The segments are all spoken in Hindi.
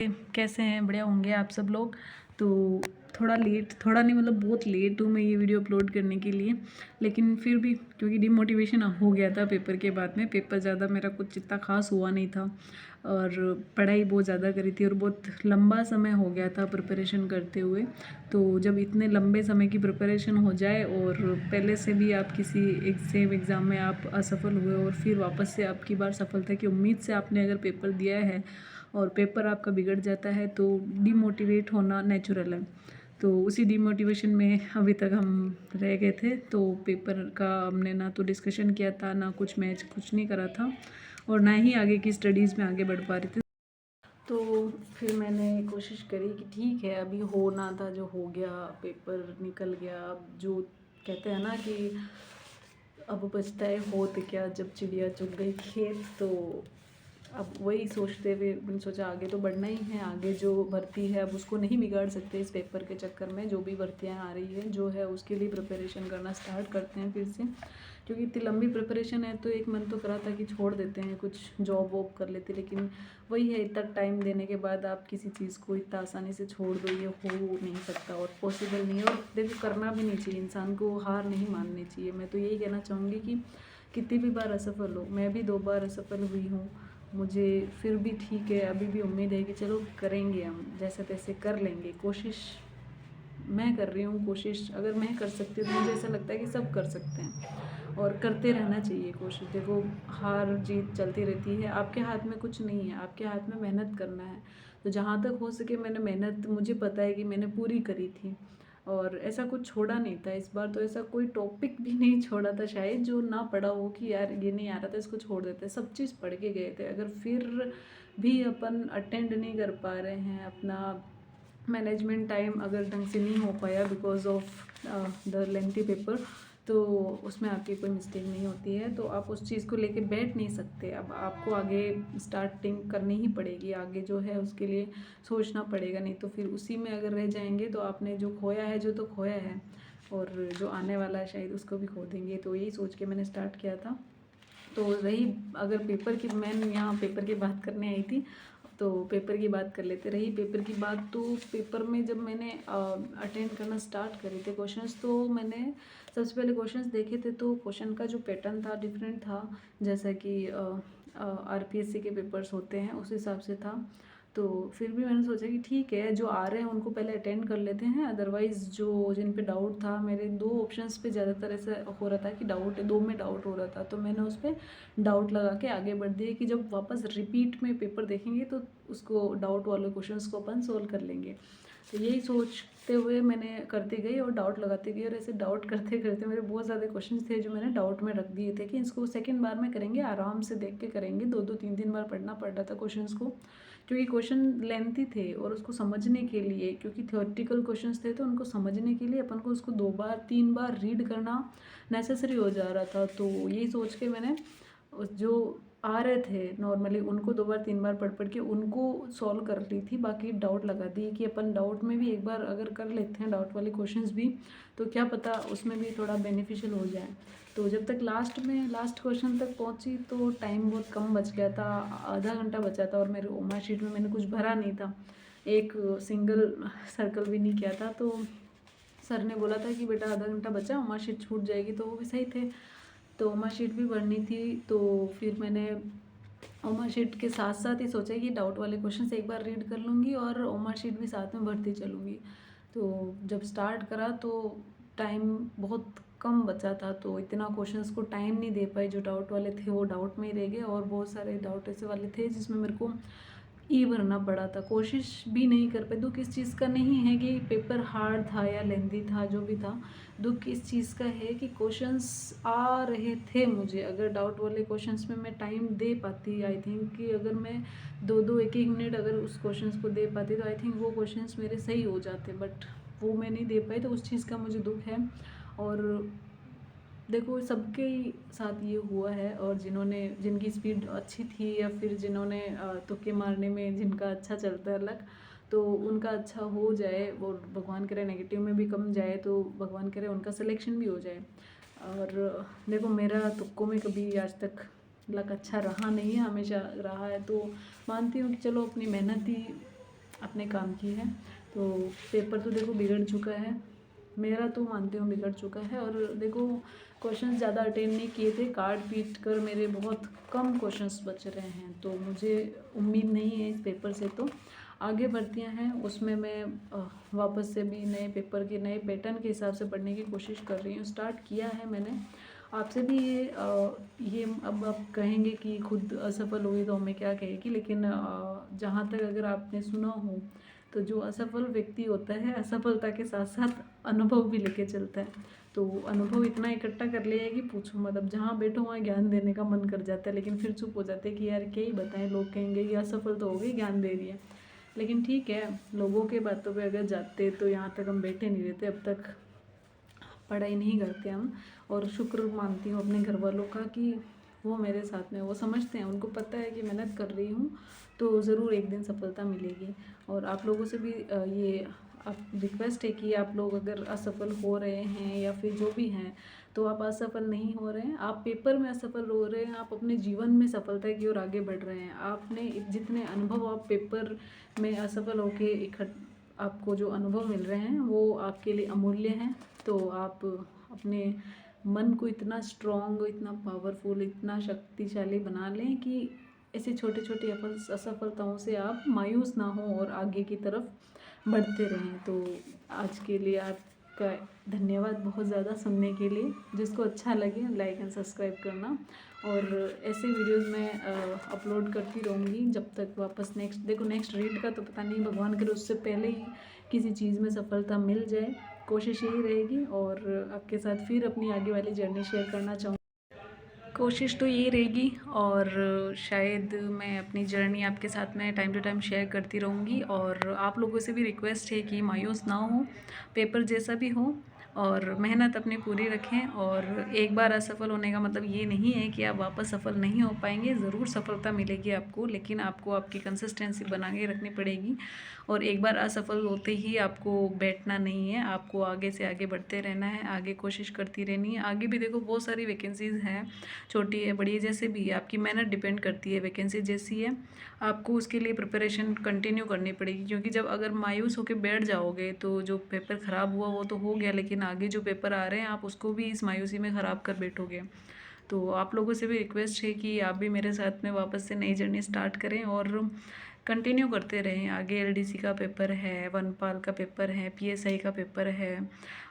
कैसे हैं? बढ़िया होंगे आप सब लोग। तो थोड़ा लेट, थोड़ा नहीं मतलब बहुत लेट हूँ मैं ये वीडियो अपलोड करने के लिए, लेकिन फिर भी क्योंकि डिमोटिवेशन हो गया था पेपर के बाद में। पेपर ज़्यादा मेरा कुछ इतना ख़ास हुआ नहीं था और पढ़ाई बहुत ज़्यादा करी थी और बहुत लंबा समय हो गया था प्रिपरेशन करते हुए। तो जब इतने लंबे समय की प्रिपरेशन हो जाए और पहले से भी आप किसी एक सेम एग्ज़ाम में आप असफल हुए और फिर वापस से आपकी बार सफलता की उम्मीद से आपने अगर पेपर दिया है और पेपर आपका बिगड़ जाता है तो डीमोटिवेट होना नेचुरल है। तो उसी डीमोटिवेशन में अभी तक हम रह गए थे। तो पेपर का हमने ना तो डिस्कशन किया था, ना कुछ मैच, कुछ नहीं करा था और ना ही आगे की स्टडीज़ में आगे बढ़ पा रहे थे। तो फिर मैंने कोशिश करी कि ठीक है, अभी होना था जो हो गया, पेपर निकल गया। अब जो कहते हैं ना कि अब बचता है होत क्या जब चिड़िया चुग गई खेत। तो अब वही सोचते हुए मैंने सोचा आगे तो बढ़ना ही है। आगे जो भर्ती है अब उसको नहीं बिगाड़ सकते इस पेपर के चक्कर में। जो भी भर्तियाँ आ रही है जो है उसके लिए प्रिपरेशन करना स्टार्ट करते हैं फिर से, क्योंकि इतनी लंबी प्रिपरेशन है। तो एक मन तो करा था कि छोड़ देते हैं, कुछ जॉब वॉब कर लेते, लेकिन वही है, इतना टाइम देने के बाद आप किसी चीज़ को इतना आसानी से छोड़ दो, ये हो नहीं सकता और पॉसिबल नहीं है। और देखो करना भी नहीं चाहिए, इंसान को हार नहीं माननी चाहिए। मैं तो यही कहना चाहूँगी कि कितनी भी बार असफल हो, मैं भी 2 बार असफल हुई हूँ, मुझे फिर भी ठीक है, अभी भी उम्मीद है कि चलो करेंगे, हम जैसे तैसे कर लेंगे। कोशिश मैं कर रही हूँ, कोशिश अगर मैं कर सकती हूँ तो मुझे ऐसा लगता है कि सब कर सकते हैं और करते रहना चाहिए कोशिश। देखो हार जीत चलती रहती है, आपके हाथ में कुछ नहीं है, आपके हाथ में मेहनत करना है। तो जहाँ तक हो सके मैंने मेहनत, मुझे पता है कि मैंने पूरी करी थी और ऐसा कुछ छोड़ा नहीं था इस बार। तो ऐसा कोई टॉपिक भी नहीं छोड़ा था शायद जो ना पढ़ा हो कि यार ये नहीं आ रहा था इसको छोड़ देते, सब चीज़ पढ़ के गए थे। अगर फिर भी अपन अटेंड नहीं कर पा रहे हैं, अपना मैनेजमेंट टाइम अगर ढंग से नहीं हो पाया because of the lengthy paper, तो उसमें आपकी कोई मिस्टेक नहीं होती है। तो आप उस चीज़ को लेके बैठ नहीं सकते। अब आपको आगे स्टार्टिंग करनी ही पड़ेगी, आगे जो है उसके लिए सोचना पड़ेगा, नहीं तो फिर उसी में अगर रह जाएंगे तो आपने जो खोया है, जो तो खोया है, और जो आने वाला है शायद उसको भी खो देंगे। तो यही सोच के मैंने स्टार्ट किया था। तो रही अगर पेपर की, मैं यहाँ पेपर की बात करने आई थी, तो पेपर की बात कर लेते रही। पेपर की बात, तो पेपर में जब मैंने अटेंड करना स्टार्ट करे थे क्वेश्चंस, तो मैंने सबसे पहले क्वेश्चंस देखे थे। तो क्वेश्चन का जो पैटर्न था डिफरेंट था, जैसा कि आरपीएससी के पेपर्स होते हैं उस हिसाब से था। तो फिर भी मैंने सोचा कि ठीक है, जो आ रहे हैं उनको पहले अटेंड कर लेते हैं, अदरवाइज़ जो जिन पे डाउट था, मेरे 2 ऑप्शंस पे ज़्यादातर ऐसा हो रहा था कि डाउट है, 2 में डाउट हो रहा था, तो मैंने उस पर डाउट लगा के आगे बढ़ दिए कि जब वापस रिपीट में पेपर देखेंगे तो उसको डाउट वाले क्वेश्चंस को अपन सोल्व कर लेंगे। तो यही सोचते हुए मैंने करती गई और डाउट लगाती गई, और ऐसे डाउट करते करते मेरे बहुत ज़्यादा क्वेश्चंस थे जो मैंने डाउट में रख दिए थे कि इसको सेकंड बार में करेंगे, आराम से देख के करेंगे। 2-2 3-3 बार पढ़ना पड़ रहा था क्वेश्चंस को, क्योंकि क्वेश्चन लेंथी थे और उसको समझने के लिए, क्योंकि थियोरेटिकल क्वेश्चंस थे, तो उनको समझने के लिए अपन को उसको 2 बार 3 बार रीड करना नेसेसरी हो जा रहा था। तो यही सोच के मैंने उस जो आ रहे थे नॉर्मली उनको 2 बार 3 बार पढ़ पढ़ के उनको सॉल्व कर ली थी। बाकी डाउट लगा दी कि अपन डाउट में भी एक बार अगर कर लेते हैं डाउट वाले क्वेश्चंस भी, तो क्या पता उसमें भी थोड़ा बेनिफिशियल हो जाए। तो जब तक लास्ट क्वेश्चन तक पहुंची तो टाइम बहुत कम बच गया था, आधा घंटा बचा था, और मेरे ओमा शीट में मैंने कुछ भरा नहीं था, एक सिंगल सर्कल भी नहीं किया था। तो सर ने बोला था कि बेटा आधा घंटा बचा, ओमा शीट छूट जाएगी, तो वो भी सही थे। तो ओमा शीट भी भरनी थी। तो फिर मैंने ओमा शीट के साथ साथ ही सोचा कि डाउट वाले क्वेश्चन एक बार रीड कर लूँगी और ओमा शीट भी साथ में भरती चलूँगी। तो जब स्टार्ट करा तो टाइम बहुत कम बचा था, तो इतना क्वेश्चंस को टाइम नहीं दे पाई। जो डाउट वाले थे वो डाउट में ही रह गए, और बहुत सारे डाउट ऐसे वाले थे जिसमें मेरे को ई भरना पड़ा था। कोशिश भी नहीं कर पाई। दुख इस चीज़ का नहीं है कि पेपर हार्ड था या लेंदी था, जो भी था, दुख इस चीज़ का है कि क्वेश्चंस आ रहे थे मुझे। अगर डाउट वाले क्वेश्चंस में मैं टाइम दे पाती, आई थिंक कि अगर मैं 2-2 1-1 मिनट अगर उस क्वेश्चंस को दे पाती, तो आई थिंक वो क्वेश्चंस मेरे सही हो जाते, बट वो मैं नहीं दे पाई। तो उस चीज़ का मुझे दुख है। और देखो सबके साथ ये हुआ है, और जिनकी स्पीड अच्छी थी या फिर जिन्होंने तुक्के मारने में जिनका अच्छा चलता है लक, तो उनका अच्छा हो जाए, और भगवान करे नेगेटिव में भी कम जाए, तो भगवान करे उनका सिलेक्शन भी हो जाए। और देखो मेरा तुक्कों में कभी आज तक लक अच्छा रहा नहीं है, हमेशा रहा है। तो मानती हूँ कि चलो अपनी मेहनत ही अपने काम की है। तो पेपर तो देखो बिगड़ चुका है, मेरा तो मानती हूँ बिगड़ चुका है। और देखो क्वेश्चंस ज़्यादा अटेंड नहीं किए थे, काट पीट कर मेरे बहुत कम क्वेश्चंस बच रहे हैं। तो मुझे उम्मीद नहीं है इस पेपर से, तो आगे बढ़ती हैं उसमें मैं वापस से भी नए पेपर के नए पैटर्न के हिसाब से पढ़ने की कोशिश कर रही हूँ। स्टार्ट किया है मैंने, आपसे भी ये अब आप कहेंगे कि खुद असफल हुई तो हमें क्या कहेगी, लेकिन जहाँ तक अगर आपने सुना हो तो जो असफल व्यक्ति होता है असफलता के साथ साथ अनुभव भी लेके चलता है। तो अनुभव इतना इकट्ठा कर लिया है कि पूछो मत, अब जहाँ बैठो वहाँ ज्ञान देने का मन कर जाता है, लेकिन फिर चुप हो जाते हैं कि यार क्या ही बताएं, लोग कहेंगे कि असफल तो हो गई, ज्ञान दे रही है। लेकिन ठीक है, लोगों के बातों पे अगर जाते तो यहाँ तक हम बैठे नहीं रहते, अब तक पढ़ाई नहीं करते हम। और शुक्र मानती हूँ अपने घर वालों का कि वो मेरे साथ में, वो समझते हैं, उनको पता है कि मेहनत कर रही हूँ तो ज़रूर एक दिन सफलता मिलेगी। और आप लोगों से भी ये आप रिक्वेस्ट है कि आप लोग अगर असफल हो रहे हैं या फिर जो भी हैं, तो आप असफल नहीं हो रहे हैं, आप पेपर में असफल हो रहे हैं, आप अपने जीवन में सफलता की ओर आगे बढ़ रहे हैं। आपने जितने अनुभव आप पेपर में असफल होके आपको जो अनुभव मिल रहे हैं वो आपके लिए अमूल्य हैं। तो आप अपने मन को इतना स्ट्रॉन्ग, इतना पावरफुल, इतना शक्तिशाली बना लें कि ऐसी छोटी छोटी असफलताओं से आप मायूस ना हो और आगे की तरफ बढ़ते रहें। तो आज के लिए आपका धन्यवाद बहुत ज़्यादा सुनने के लिए। जिसको अच्छा लगे लाइक एंड सब्सक्राइब करना, और ऐसे वीडियोस मैं अपलोड करती रहूँगी जब तक वापस नेक्स्ट रीड का तो पता नहीं, भगवान करे उससे पहले ही किसी चीज़ में सफलता मिल जाए, कोशिश यही रहेगी। और आपके साथ फिर अपनी आगे वाली जर्नी शेयर करना चाहूँगी, कोशिश तो यही रहेगी। और शायद मैं अपनी जर्नी आपके साथ में टाइम टू टाइम शेयर करती रहूँगी। और आप लोगों से भी रिक्वेस्ट है कि मायूस ना हो, पेपर जैसा भी हो, और मेहनत अपनी पूरी रखें। और एक बार असफल होने का मतलब ये नहीं है कि आप वापस सफल नहीं हो पाएंगे, ज़रूर सफलता मिलेगी आपको, लेकिन आपको आपकी कंसिस्टेंसी बना के रखनी पड़ेगी। और एक बार असफल होते ही आपको बैठना नहीं है, आपको आगे से आगे बढ़ते रहना है, आगे कोशिश करती रहनी है। आगे भी देखो बहुत सारी वैकेंसीज़ हैं, छोटी है बड़ी है, जैसे भी है, आपकी मेहनत डिपेंड करती है, वैकेंसी जैसी है आपको उसके लिए प्रिपरेशन कंटिन्यू करनी पड़ेगी। क्योंकि जब अगर मायूस होकर बैठ जाओगे तो जो पेपर ख़राब हुआ वो तो हो गया, लेकिन आगे जो पेपर आ रहे हैं आप उसको भी इस मायूसी में ख़राब कर बैठोगे। तो आप लोगों से भी रिक्वेस्ट है कि आप भी मेरे साथ में वापस से नई जर्नी स्टार्ट करें और कंटिन्यू करते रहें। आगे एलडीसी का पेपर है, वनपाल का पेपर है, पीएसआई का पेपर है,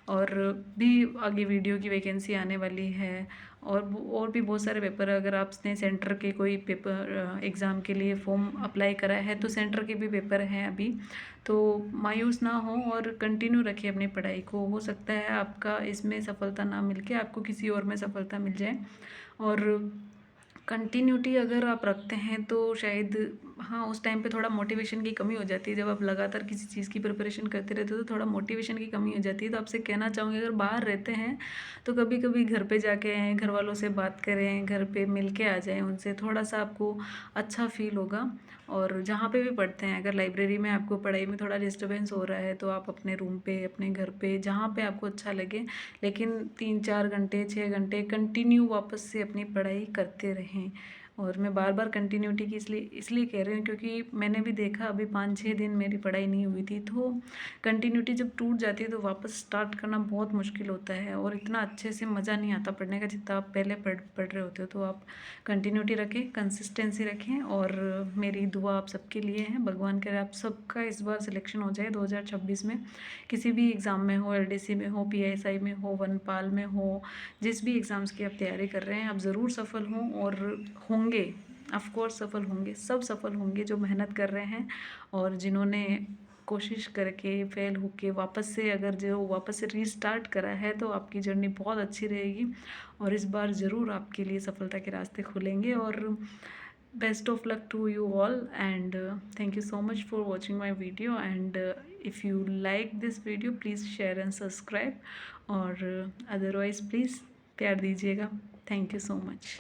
और भी आगे वीडियो की वैकेंसी आने वाली है। और भी बहुत सारे पेपर, अगर आपने सेंटर के कोई पेपर एग्ज़ाम के लिए फॉर्म अप्लाई करा है तो सेंटर के भी पेपर हैं अभी। तो मायूस ना हो और कंटिन्यू रखिए अपनी पढ़ाई को, हो सकता है आपका इसमें सफलता ना मिल के आपको किसी और में सफलता मिल जाए। और कंटिन्यूटी अगर आप रखते हैं तो शायद, हाँ, उस टाइम पे थोड़ा मोटिवेशन की कमी हो जाती है, जब आप लगातार किसी चीज़ की प्रिपरेशन करते रहते हो तो थोड़ा मोटिवेशन की कमी हो जाती है। तो आपसे कहना चाहूँगी, अगर बाहर रहते हैं तो कभी कभी घर पे जाके आएँ, घर वालों से बात करें, घर पे मिल के आ जाएँ उनसे, थोड़ा सा आपको अच्छा फील होगा। और जहाँ पे भी पढ़ते हैं, अगर लाइब्रेरी में आपको पढ़ाई में थोड़ा डिस्टर्बेंस हो रहा है तो आप अपने रूम पे, अपने घर पे, जहाँ पे आपको अच्छा लगे, लेकिन 3-4 घंटे 6 घंटे कंटिन्यू वापस से अपनी पढ़ाई करते रहें। और मैं बार बार कंटिन्यूटी की इसलिए कह रही हूँ क्योंकि मैंने भी देखा, अभी 5-6 दिन मेरी पढ़ाई नहीं हुई थी, तो कंटिन्यूटी जब टूट जाती है तो वापस स्टार्ट करना बहुत मुश्किल होता है और इतना अच्छे से मज़ा नहीं आता पढ़ने का जितना आप पहले पढ़ रहे होते हो। तो आप कंटिन्यूटी रखें, कंसिस्टेंसी रखें, और मेरी दुआ आप सबके लिए है। भगवान करे आप सबका इस बार सिलेक्शन हो जाए 2026 में, किसी भी एग्ज़ाम में हो, एलडीसी में हो, पीएसआई में हो, वनपाल में हो, जिस भी एग्ज़ाम्स की आप तैयारी कर रहे हैं आप ज़रूर सफल हों। और होंगे, ऑफ कोर्स सफल होंगे, सब सफल होंगे जो मेहनत कर रहे हैं और जिन्होंने कोशिश करके फेल होके वापस से रीस्टार्ट करा है। तो आपकी जर्नी बहुत अच्छी रहेगी और इस बार ज़रूर आपके लिए सफलता के रास्ते खुलेंगे। और best of luck to you all, and thank you so much for watching my video, and if you like this video please share and subscribe, और otherwise please प्यार दीजिएगा। Thank you so much.